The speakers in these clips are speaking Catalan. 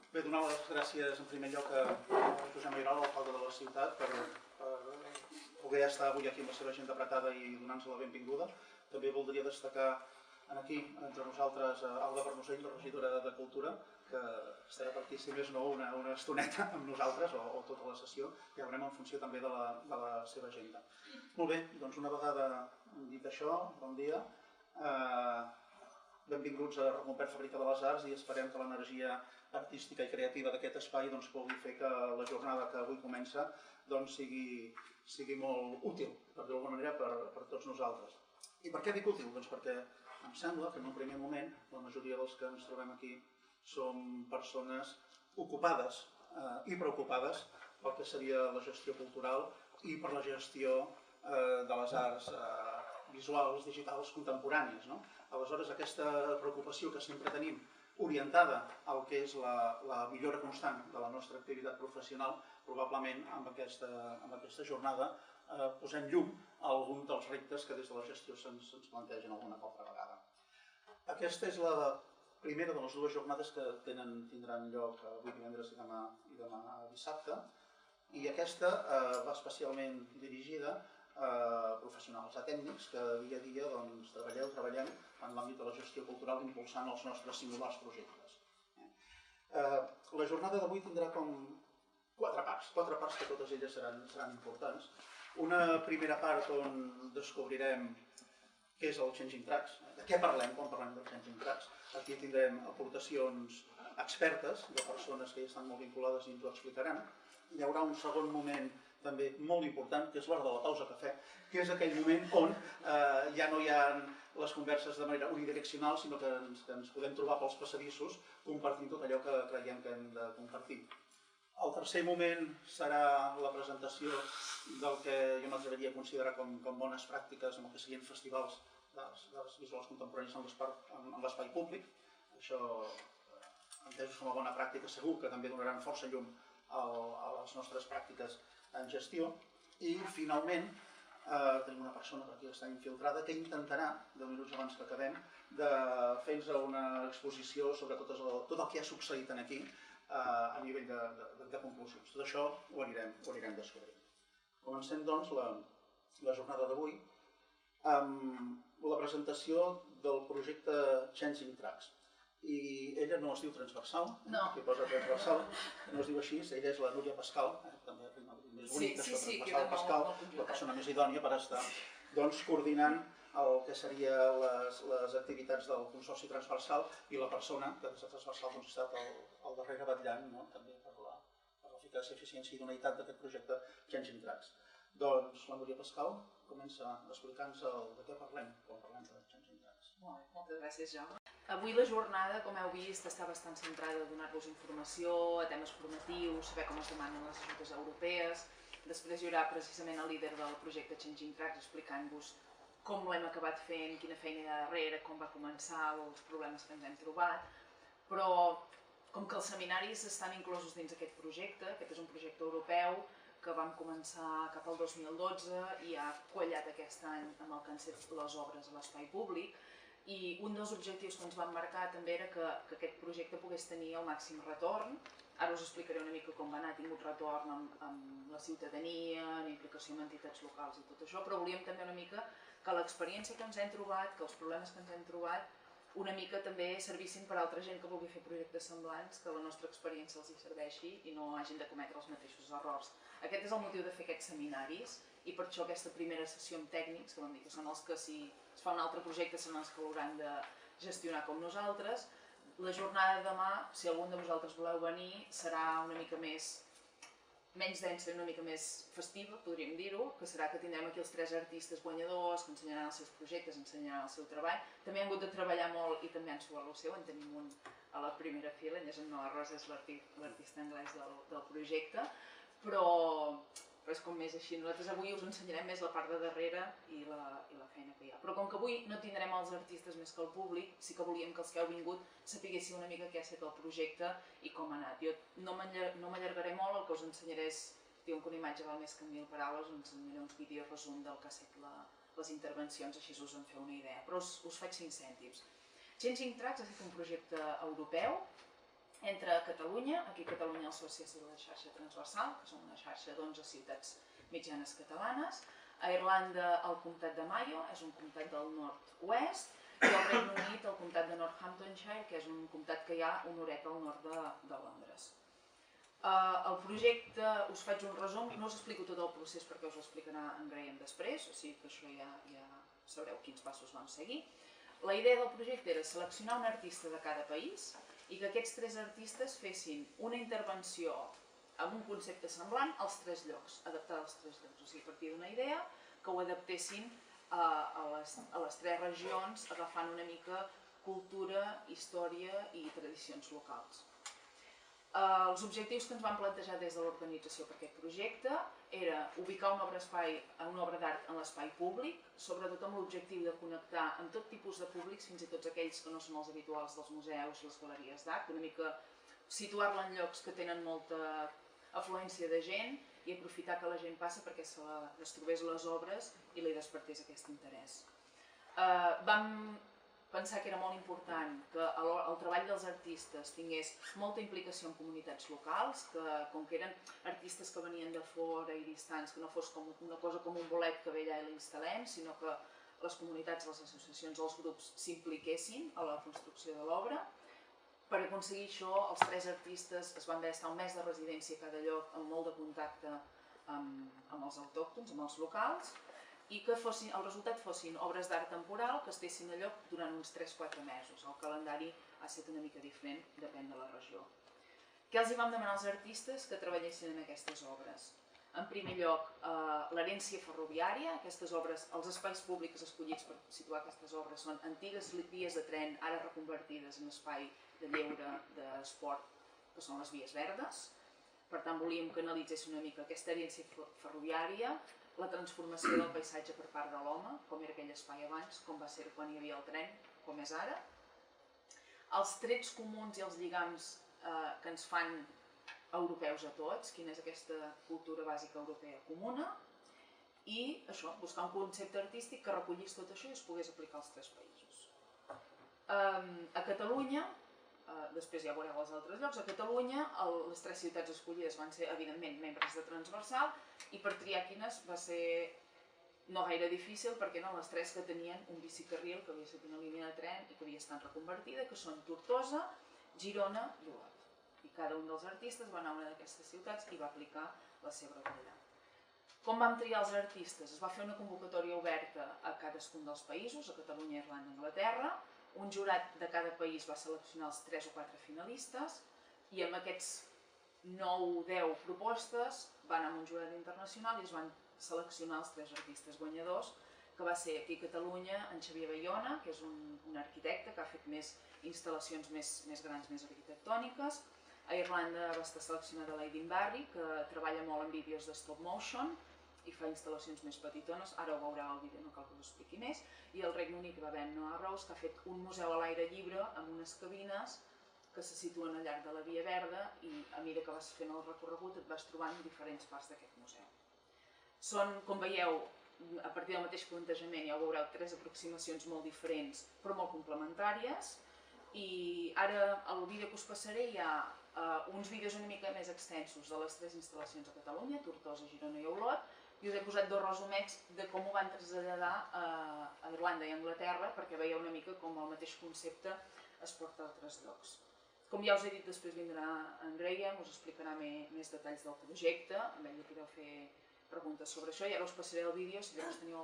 Bé, donar les gràcies en primer lloc a Josep Mayoral, l'alcalde de la ciutat, per poder estar avui aquí amb la seva agenda apretada i donar-nos la benvinguda. També voldria destacar aquí, entre nosaltres, Alba Bernusell, la regidora de Cultura, que estarà per aquí, si més no, una estoneta amb nosaltres, o tota la sessió, ja veurem en funció també de la seva agenda. Molt bé, doncs una vegada dit això, bon dia. Benvinguts a Recompert Fàbrica de les Arts i esperem que l'energia artística i creativa d'aquest espai pugui fer que la jornada que avui comença sigui molt útil, per dir-ho d'alguna manera, per tots nosaltres. I per què dic útil? Doncs perquè em sembla que en un primer moment la majoria dels que ens trobem aquí som persones ocupades i preocupades pel que seria la gestió cultural i per la gestió de les arts visuals, digitals, contemporànies. Aleshores, aquesta preocupació que sempre tenim orientada al que és la millora constant de la nostra activitat professional, probablement amb aquesta jornada posem llum a algun dels reptes que des de la gestió se'ns plantegen alguna altra vegada. Aquesta és la primera de les dues jornades que tindran lloc avui divendres i demà dissabte, i aquesta va especialment dirigida professionals, a tècnics que dia a dia treballem en l'àmbit de la gestió cultural impulsant els nostres singulars projectes. La jornada d'avui tindrà com quatre parts que totes elles seran importants. Una primera part on descobrirem què és el Changing Tracks, de què parlem quan parlem del Changing Tracks. Aquí tindrem aportacions expertes de persones que hi estan molt vinculades i ens ho explicaran. Hi haurà un segon moment també molt important, que és l'hora de la pausa cafè, que és aquell moment on ja no hi ha les converses de manera unidireccional, sinó que ens podem trobar pels passadissos compartint tot allò que creiem que hem de compartir. El tercer moment serà la presentació del que jo m'atreviria a considerar com bones pràctiques en el que serien festivals d'arts visuals contemporanis en l'espai públic. Això, entesos com a bona pràctica, segur que també donaran força llum a les nostres pràctiques en gestió. I, finalment, tenim una persona per aquí que està infiltrada que intentarà, 10 minuts abans que acabem, de fer-nos una exposició sobre tot el que ha succeït aquí a nivell de conclusions. Tot això ho anirem descobrint. Comencem, doncs, la jornada d'avui amb la presentació del projecte Changing Tracks. I ella no es diu transversal, que posa transversal, no es diu així, ella és la Núria Pascal, també més bonic això, transversal Pascal, la persona més idònia per estar coordinant el que serien les activitats del Consorci Transversal i la persona que des de Transversal ha estat al darrere vetllant també per l'eficàcia, eficiència i idoneïtat d'aquest projecte Changing Tracks. Doncs la Núria Pascal comença explicant-nos de què parlem quan parlem de Changing Tracks. Molt bé, moltes gràcies, Jaume. Avui la jornada, com heu vist, està bastant centrada a donar-vos informació, a temes formatius, saber com es demanen les ajudes europees. Després hi haurà precisament el líder del projecte Changing Tracks explicant-vos com l'hem acabat fent, quina feina hi ha darrere, com va començar, els problemes que ens hem trobat. Però, com que els seminaris estan inclosos dins aquest projecte, aquest és un projecte europeu que vam començar cap al 2012 i ha quallat aquest any amb el que han set les obres a l'espai públic. I un dels objectius que ens vam marcar també era que aquest projecte pogués tenir el màxim retorn. Ara us explicaré una mica com va anar, ha tingut retorn amb la ciutadania, en implicació amb entitats locals i tot això, però volíem també una mica que l'experiència que ens hem trobat, que els problemes que ens hem trobat, una mica també servissin per a altra gent que vulgui fer projectes semblants, que la nostra experiència els hi serveixi i no hagin de cometre els mateixos errors. Aquest és el motiu de fer aquests seminaris i per això aquesta primera sessió amb tècnics, que vam dir que són els que si es fa un altre projecte són els que l'hauran de gestionar com nosaltres. La jornada de demà, si algun de vosaltres voleu venir, serà una mica menys densa i una mica més festiva, podríem dir-ho, que serà que tindrem aquí els 3 artistes guanyadors que ensenyaran els seus projectes, ensenyaran el seu treball. També han hagut de treballar molt i també han suat el seu, en tenim un a la primera fila, ella és en Noah Rosa, és l'artista anglès del projecte, però és com més així. Nosaltres avui us ensenyarem més la part de darrere i la feina que hi ha. Però com que avui no tindrem els artistes més que el públic, sí que volíem que els que heu vingut sapiguéssiu una mica què ha estat el projecte i com ha anat. Jo no m'allargaré molt, el que us ensenyaré és, diuen que una imatge val més que 1000 paraules, us ensenyaré uns vídeos resum del que ha estat les intervencions, així us en feu una idea, però us faig 5 cèntims. Changing Tracks ha estat un projecte europeu entre Catalunya, aquí a Catalunya el soci és la xarxa transversal, que són una xarxa d'11 ciutats mitjanes catalanes, a Irlanda el comtat de Mayo, és un comtat del nord-oest, i al Regne Unit el comtat de Northamptonshire, que és un comtat que hi ha una horeta al nord de Londres. El projecte, us faig un resum, no us explico tot el procés perquè us ho explicarà en Graham després, o sigui que això ja sabreu quins passos vam seguir. La idea del projecte era seleccionar un artista de cada país i que aquests 3 artistes fessin una intervenció amb un concepte semblant als 3 llocs, adaptada als 3 llocs, o sigui, a partir d'una idea que ho adaptessin a les 3 regions, agafant una mica cultura, història i tradicions locals. Els objectius que ens vam plantejar des de l'organització per aquest projecte era ubicar una obra d'art en l'espai públic, sobretot amb l'objectiu de connectar amb tot tipus de públics, fins i tot aquells que no són els habituals dels museus, les galeries d'art, una mica situar-la en llocs que tenen molta afluència de gent i aprofitar que la gent passa perquè es trobés les obres i li despertés aquest interès. Vam pensar que era molt important que el treball dels artistes tingués molta implicació en comunitats locals, que com que eren artistes que venien de fora i distants, que no fos com una cosa com un bolet que ve allà i l'instal·lem, sinó que les comunitats, les associacions, els grups s'impliquessin a la construcció de l'obra. Per aconseguir això, els 3 artistes es van haver d'estar un mes de residència a cada lloc, amb molt de contacte amb els autòctons, amb els locals, i que el resultat fossin obres d'art temporal que estessin a lloc durant uns 3-4 mesos. El calendari ha estat una mica diferent, depèn de la regió. Què els vam demanar als artistes? Que treballessin en aquestes obres. En primer lloc, l'herència ferroviària, aquestes obres, els espais públics escollits per situar aquestes obres són antigues vies de tren, ara reconvertides en espai de lleure, d'esport, que són les vies verdes. Per tant, volíem que analitzés una mica aquesta herència ferroviària, la transformació del paisatge per part de l'home, com era aquell espai abans, com va ser quan hi havia el tren, com és ara. Els trets comuns i els lligams que ens fan europeus a tots, quina és aquesta cultura bàsica europea comuna, i això, buscar un concepte artístic que recollís tot això i es pogués aplicar als 3 països. A Catalunya, després ja veureu els altres llocs, a Catalunya les 3 ciutats escollides van ser, evidentment, membres de Transversal, i per triar quines va ser no gaire difícil perquè eren les 3 que tenien un bicicarril, que havia estat una línia de tren i que havia estat reconvertida, que són Tortosa, Girona i Olot. I cada un dels artistes va anar a una d'aquestes ciutats i va aplicar la seva obra allà. Com vam triar els artistes? Es va fer una convocatòria oberta a cadascun dels països, a Catalunya, Irlanda i Anglaterra. Un jurat de cada país va seleccionar els 3 o 4 finalistes i amb aquests 9 o 10 propostes van anar amb un jurat internacional i es van seleccionar els 3 artistes guanyadors, que va ser aquí a Catalunya en Xavier Bayona, que és un arquitecte que ha fet més instal·lacions més grans, més arquitectòniques. A Irlanda va estar seleccionada l'Aidin Barry, que treballa molt en vídeos de stop motion i fa instal·lacions més petitones, ara ho veurà al vídeo, no cal que us expliqui més. I al Regne Unit va haver Noah Rose, que ha fet un museu a l'aire lliure amb unes cabines que se situen al llarg de la Via Verda i a mesura que vas fent el recorregut et vas trobant en diferents parts d'aquest museu. Són, com veieu, a partir del mateix plantejament ja ho veureu, 3 aproximacions molt diferents però molt complementàries i ara al vídeo que us passaré hi ha uns vídeos una mica més extensos de les 3 instal·lacions a Catalunya, Tortosa, Girona i Olot, i us he posat 2 resumets de com ho van traslladar a Irlanda i Anglaterra perquè veieu una mica com el mateix concepte es porta a altres llocs. Com ja us he dit, després vindrà en Graham, us explicarà més detalls del projecte, amb ell li podeu fer preguntes sobre això i ara us passaré el vídeo si llavors teniu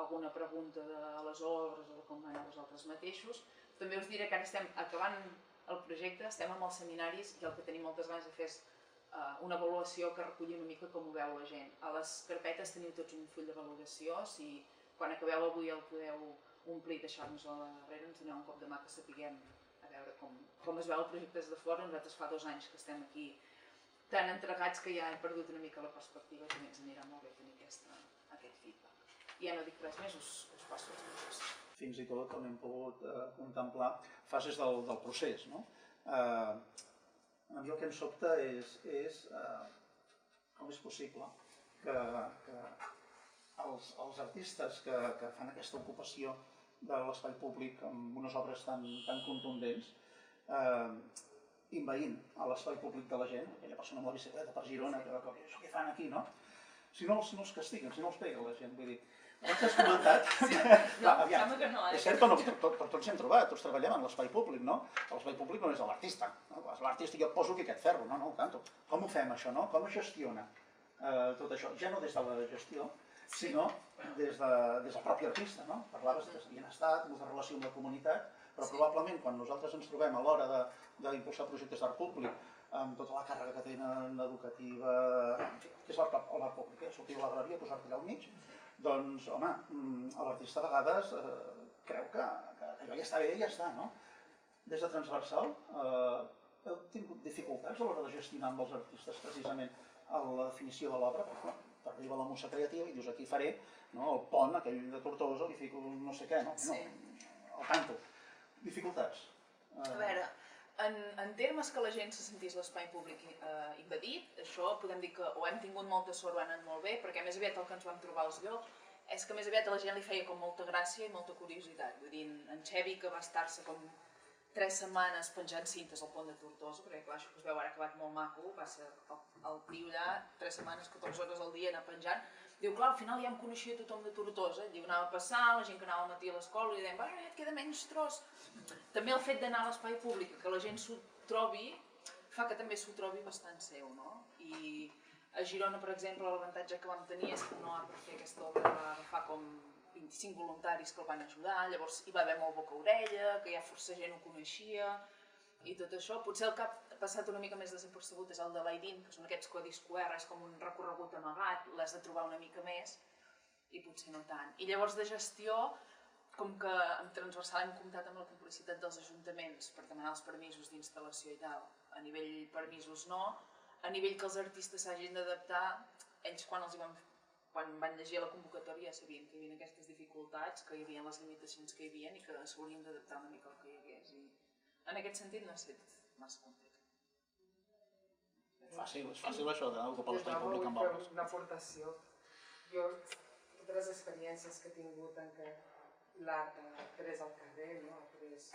alguna pregunta de les obres o de com van a vosaltres mateixos. També us diré que ara estem acabant el projecte, estem amb els seminaris i el que tenim moltes ganes de fer és una avaluació que reculli una mica com ho veu la gent. A les carpetes teniu tots un full de valoració, si quan acabeu avui el podeu omplir i deixar-nos-ho a darrere, ens doneu un cop de mà que sapiguem a veure com es veu el projecte des de fora. Nosaltres fa 2 anys que estem aquí tan entregats que ja hem perdut una mica la perspectiva i també ens anirà molt bé tenir aquest feedback. I ja no dic res més, us passo els vídeos. Fins i tot també hem pogut contemplar fases del procés. A mi el que em sobta és com és possible que els artistes que fan aquesta ocupació de l'espai públic amb unes obres tan contundents envaint a l'espai públic de la gent, aquella persona amb la bicicleta per Girona, que això què fan aquí, no? Si no els castiguen, si no els peguen la gent, vull dir, abans has comentat... No, sembla que no, És cert o no? Tots ens hem trobat, tots treballem en l'espai públic, no? L'espai públic no és de l'artista, és l'artista i jo poso aquí aquest ferro, no, tanto. Com ho fem això, no? Com es gestiona tot això? Ja no des de la gestió, sinó des del propi artista, no? Parlaves que havien estat, molta relació amb la comunitat, però probablement quan nosaltres ens trobem a l'hora d'impulsar projectes d'art públic, amb tota la càrrega que tenen educativa, que és l'art públic, sortir a la galeria, posar-te allà al mig, doncs, home, l'artista a vegades creu que allò ja està bé i ja està, no? Des de Transversal, heu tingut dificultats a l'hora de gestionar amb els artistes precisament la definició de l'obra, perquè t'arriba la mossa creativa i dius aquí faré el pont, aquell de Tortosa, li fico no sé què, no? El canto. Dificultats. A veure, en termes que la gent se sentís l'espai públic invadit, això podem dir que o hem tingut molta sort o ha anat molt bé, perquè més aviat el que ens vam trobar als llocs és que més aviat a la gent li feia com molta gràcia i molta curiositat. Vull dir, en Xevi, que va estar-se com 3 setmanes penjant cintes al pont de Tortosa, perquè clar, això que es veu ara ha acabat molt maco, va ser el tio allà 3 setmanes, 14 hores al dia anar penjant. Diu, clar, al final ja em coneixia tothom de Tortosa, diu, anava a passar, la gent que anava al matí a l'escola, i deien, va, ja et queda menys tros. També el fet d'anar a l'espai públic, que la gent s'ho trobi, fa que també s'ho trobi bastant seu, no? I a Girona, per exemple, l'avantatge que vam tenir és que no per fer aquesta obra va agafar com 25 voluntaris que el van ajudar, llavors hi va haver molt boca-orella, que ja força gent ho coneixia, i tot això. Potser el que ha passat una mica més desapercebut és el de l'Aidin, que són aquests codis QR, és com un recorregut amagat, l'has de trobar una mica més, i potser no tant. I llavors de gestió, com que en Transversal hem comptat amb la complicitat dels ajuntaments per demanar els permisos d'instal·lació i tal, a nivell permisos no, a nivell que els artistes s'hagin d'adaptar, ells quan van llegir la convocatòria ja sabien que hi havia aquestes dificultats, que hi havia les limitacions que hi havia i que s'haurien d'adaptar una mica al que hi hagués. En aquest sentit no ha estat massa complicat. És fàcil això d'ocupar l'espai públic amb obres. Una aportació. Jo, totes les experiències que he tingut en què l'art ha pres al carrer, ha pres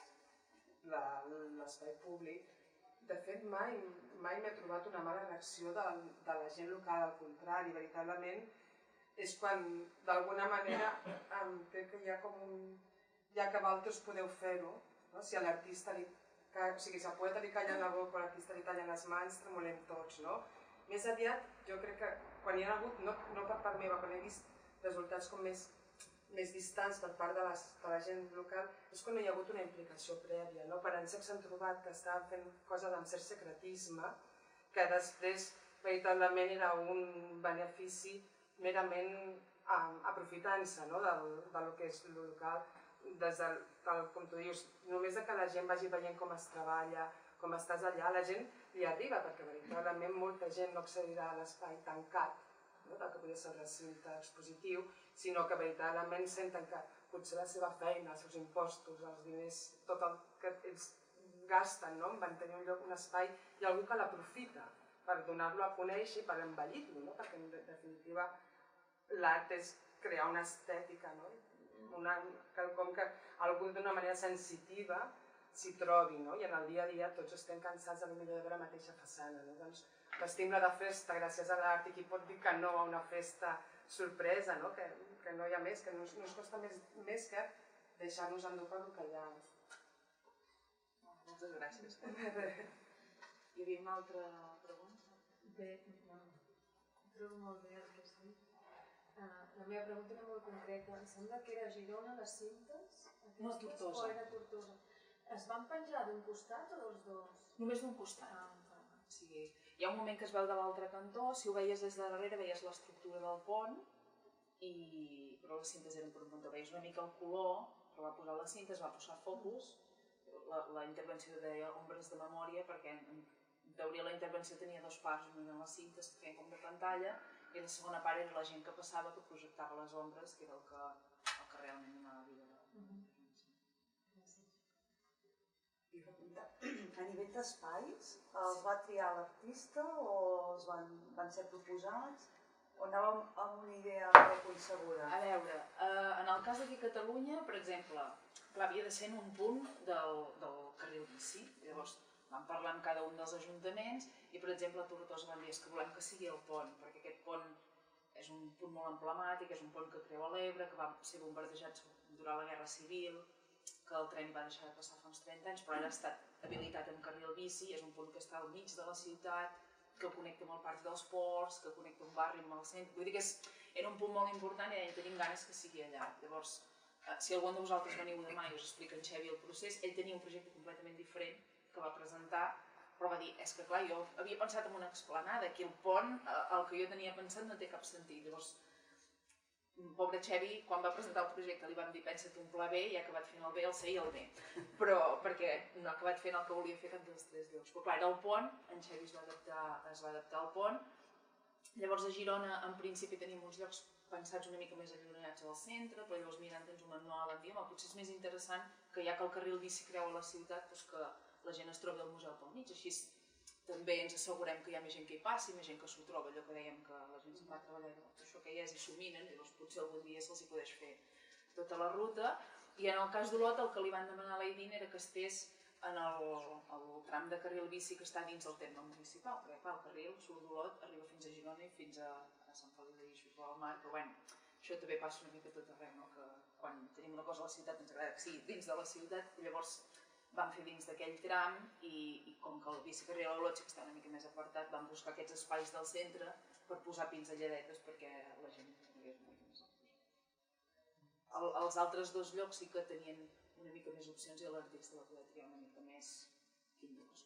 l'espai públic, de fet mai m'he trobat una mala reacció de la gent local, al contrari, veritablement és quan d'alguna manera crec que hi ha com un... ja que vosaltres podeu fer-ho, si a l'artista o sigui, si al poeta li callen la boca o a l'artista li tallen les mans, tremolem tots, no? Més aviat, jo crec que quan hi ha hagut, no per part meva, quan he vist resultats com més distants per part de la gent local, és quan no hi ha hagut una implicació prèvia, no? Per anys s'han trobat que estaven fent coses amb cert secretisme, que després veritablement era un benefici merament aprofitant-se del que és local, com tu dius, només que la gent vagi veient com es treballa, com estàs allà, la gent li arriba, perquè veritablement molta gent no accedirà a l'espai tancat, del que podria ser el recinte expositiu, sinó que veritablement senten que potser la seva feina, els seus impostos, els diners, tot el que ells gasten en mantenir un espai, hi ha algú que l'aprofita per donar-lo a conèixer i per embellir-lo, perquè en definitiva l'art és crear una estètica, quelcom que algú d'una manera sensitiva s'hi trobi, i en el dia a dia tots estem cansats de veure la mateixa façana. Doncs vestim-la de festa gràcies a l'art i qui pot dir que no a una festa sorpresa, que no hi ha més, que no ens costa més que deixar-nos endur pel que hi ha. Moltes gràcies. Hi havia una altra pregunta? Bé, trobo molt bé el que has dit. La meva pregunta era molt concreta. Em sembla que era a Girona, les cintes? No, a Tortosa. O era a Tortosa. Es van penjar d'un costat o dels dos? Només d'un costat. Hi ha un moment que es veu de l'altre cantó, si ho veies des de darrere veies l'estructura del pont, però les cintes eren per un cantó. Veies una mica el color, però va posar les cintes, va posar focus. La intervenció deia ombres de memòria, perquè en teoria la intervenció tenia 2 parts, una eren les cintes que feien com de pantalla, i la segona part era la gent que passava, que projectava les ombres, que era el que realment donava vida. A nivell d'espais, els va triar l'artista o els van ser proposats? O anàvem amb una idea preconcebuda? A veure, en el cas d'aquí a Catalunya, per exemple, havia de ser en un punt del carril bici. Llavors, vam parlar amb cada un dels ajuntaments i, per exemple, a Tortosa van dir que volem que sigui el pont, perquè aquest pont és un punt molt emblemàtic, és un pont que creua l'Ebre, que va ser bombardejat durant la Guerra Civil, que el tren va deixar de passar fa uns 30 anys, però ara ha estat habilitat amb carril bici, és un pont que està al mig de la ciutat, que el connecta amb el Parc dels Ports, que connecta un barri amb el centre. Vull dir que era un punt molt important i tenim ganes que sigui allà. Llavors, si algun de vosaltres veniu demà i us explica en Xevi el procés, ell tenia un projecte completament diferent que va presentar, però va dir, és que clar, jo havia pensat en una explanada, aquí el pont, el que jo tenia pensat no té cap sentit. Llavors, pobre Xevi, quan va presentar el projecte li vam dir, pensa't un pla B i ha acabat fent el B, el C i el D, però perquè no ha acabat fent el que volia fer cap dels tres llocs. Però clar, era el pont, en Xevi es va adaptar al pont. Llavors a Girona, en principi, tenim uns llocs pensats una mica més allunyats al centre, però llavors mirant-nos una nova van dir, potser és més interessant que ja que el carril bici creua la ciutat, doncs que la gent es trobi al museu pel mig, així també ens assegurem que hi ha més gent que hi passi, més gent que s'ho troba, allò que dèiem que la gent se'n va a treballar, això que hi és i s'ho minen, llavors potser algun dia se'ls hi podeix fer tota la ruta. I en el cas d'Olot el que li van demanar a l'Aidin era que estés en el tram de carril bici que està dins del terme municipal, perquè clar, el carril surt d'Olot, arriba fins a Girona i fins a Sant Feliu de Guíxols o al mar, però bueno, això també passa una mica tot arreu, no? Que quan tenim una cosa a la ciutat ens agrada que sigui dins de la ciutat, i llavors vam fer dins d'aquell tram i com que el bicicarril a Olot que està una mica més apartat, vam buscar aquests espais del centre per posar pinzelladetes perquè la gent tingués una mica més al projecte. Els altres dos llocs sí que tenien una mica més opcions i l'artista va poder triar una mica més quin lloc es